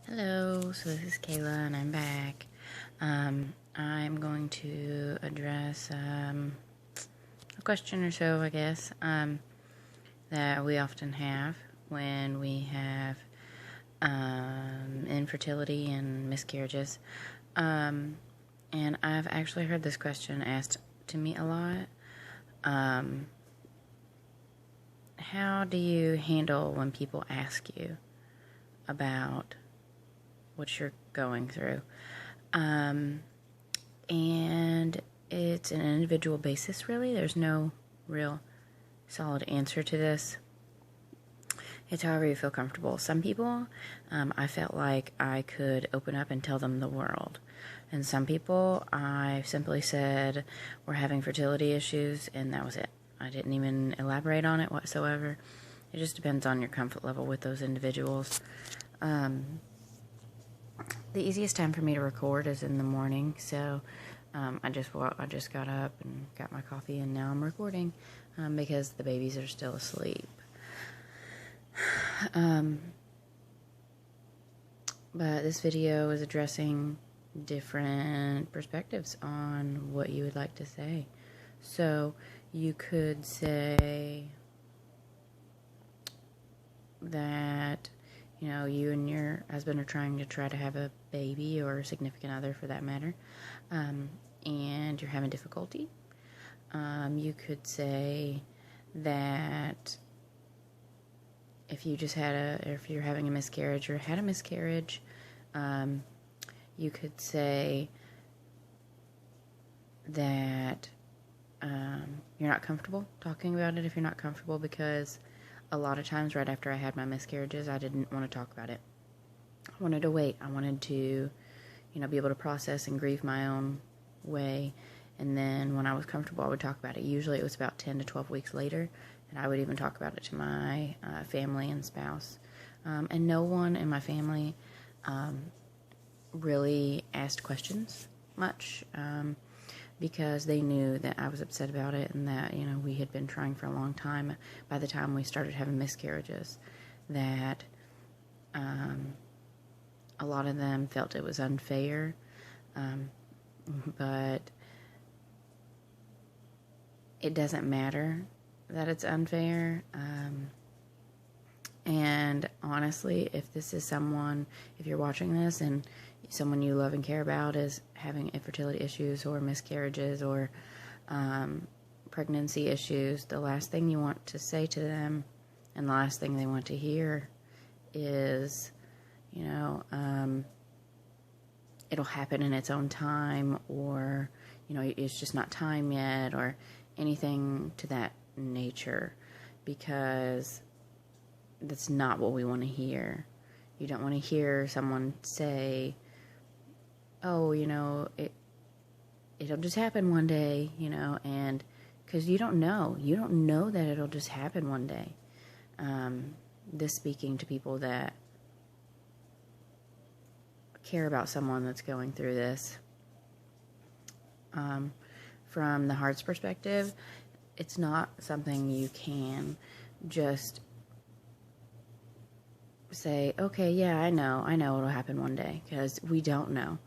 Hello, so this is Kayla and I'm back. I'm going to address a question or so, I guess, that we often have when we have infertility and miscarriages. And I've actually heard this question asked to me a lot. How do you handle when people ask you about what you're going through? And it's an individual basis, really. There's no real solid answer to this. It's however you feel comfortable. Some people, I felt like I could open up and tell them the world. And some people, I simply said, we're having fertility issues, and that was it. I didn't even elaborate on it whatsoever. It just depends on your comfort level with those individuals. The easiest time for me to record is in the morning, so I just got up and got my coffee, and now I'm recording because the babies are still asleep. But this video is addressing different perspectives on what you would like to say. So you could say that you and your husband are trying to have a baby, or a significant other for that matter, and you're having difficulty. You could say that if you're having a miscarriage or had a miscarriage, you could say that you're not comfortable talking about it if you're not comfortable, because a lot of times right after I had my miscarriages, I didn't want to talk about it. I wanted to wait. I wanted to, be able to process and grieve my own way. And then when I was comfortable, I would talk about it. Usually it was about 10 to 12 weeks later, and I would even talk about it to my family and spouse. And no one in my family really asked questions much, because they knew that I was upset about it, and that, we had been trying for a long time by the time we started having miscarriages, that a lot of them felt it was unfair, but it doesn't matter that it's unfair. And honestly, if you're watching this and someone you love and care about is having infertility issues or miscarriages or pregnancy issues, the last thing you want to say to them, and the last thing they want to hear, is, it'll happen in its own time, or, it's just not time yet, or anything to that nature, because that's not what we want to hear. You don't want to hear someone say, oh, it'll just happen one day, and because you don't know that it'll just happen one day. This speaking to people that care about someone that's going through this. From the heart's perspective, it's not something you can just say, okay, yeah, I know it'll happen one day, because we don't know.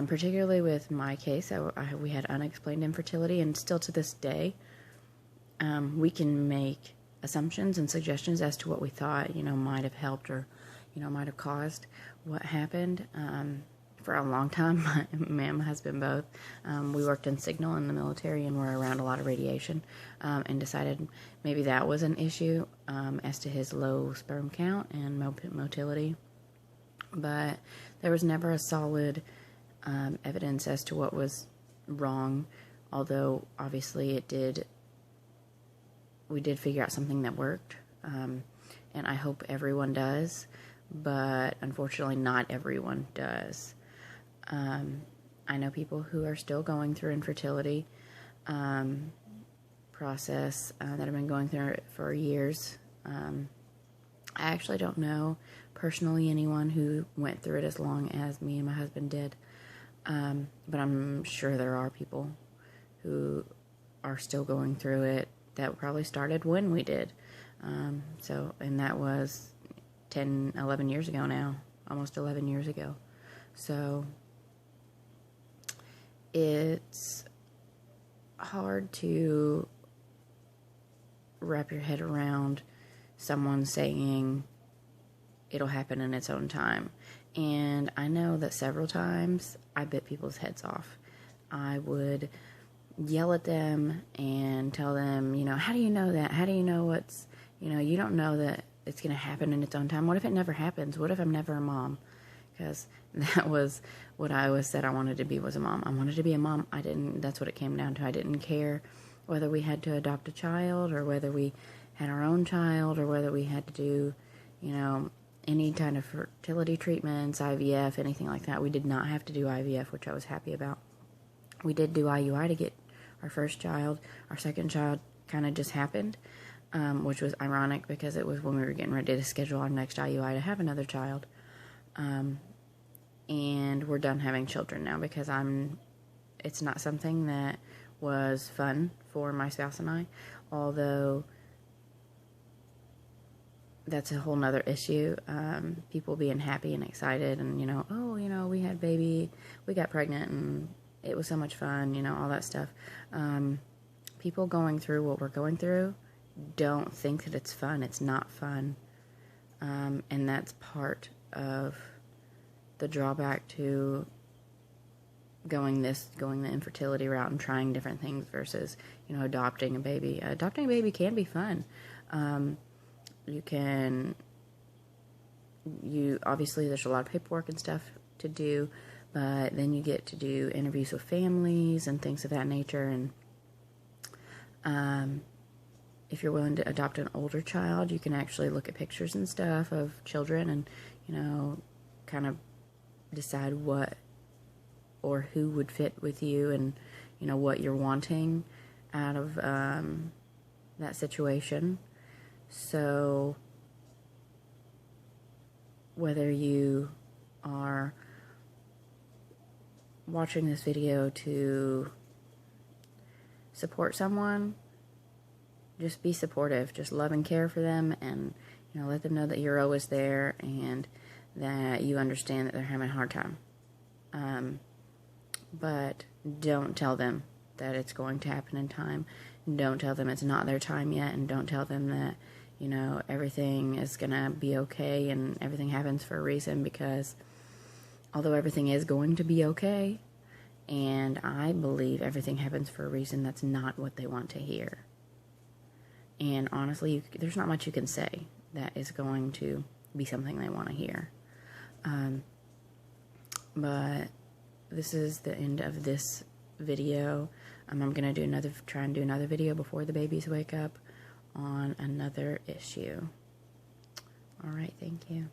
Particularly with my case, we had unexplained infertility, and still to this day, we can make assumptions and suggestions as to what we thought, might have helped, or, might have caused what happened. For a long time, me and my husband both, we worked in Signal in the military, and were around a lot of radiation, and decided maybe that was an issue as to his low sperm count and motility. But there was never a solid evidence as to what was wrong, although obviously we did figure out something that worked, and I hope everyone does, but unfortunately not everyone does. I know people who are still going through infertility process, that have been going through it for years. I actually don't know personally anyone who went through it as long as me and my husband did, but I'm sure there are people who are still going through it that probably started when we did. And that was 10, 11 years ago now, almost 11 years ago. So it's hard to wrap your head around someone saying it'll happen in its own time. And I know that several times I bit people's heads off. I would yell at them and tell them, how do you know that? How do you know you don't know that it's going to happen in its own time. What if it never happens? What if I'm never a mom? Because that was what I always said I wanted to be, was a mom. I wanted to be a mom. That's what it came down to. I didn't care whether we had to adopt a child or whether we had our own child or whether we had to do, any kind of fertility treatments, IVF, anything like that. We did not have to do IVF, which I was happy about. We did do IUI to get our first child. Our second child kind of just happened, which was ironic because it was when we were getting ready to schedule our next IUI to have another child. And we're done having children now because it's not something that was fun for my spouse and I, although that's a whole nother issue. People being happy and excited and, we had baby, we got pregnant and it was so much fun, all that stuff. People going through what we're going through don't think that it's fun. It's not fun. And that's part of the drawback to going the infertility route and trying different things versus, adopting a baby. Adopting a baby can be fun. Obviously there's a lot of paperwork and stuff to do, but then you get to do interviews with families and things of that nature. And if you're willing to adopt an older child, you can actually look at pictures and stuff of children and, kind of decide what or who would fit with you and, what you're wanting out of that situation. So whether you are watching this video to support someone, just be supportive. Just love and care for them and, let them know that you're always there and that you understand that they're having a hard time. But don't tell them that it's going to happen in time. Don't tell them it's not their time yet, and don't tell them that, everything is going to be okay and everything happens for a reason, because although everything is going to be okay, and I believe everything happens for a reason, that's not what they want to hear. And honestly, there's not much you can say that is going to be something they want to hear. But this is the end of this video. I'm going to try and do another video before the babies wake up on another issue. Alright, thank you.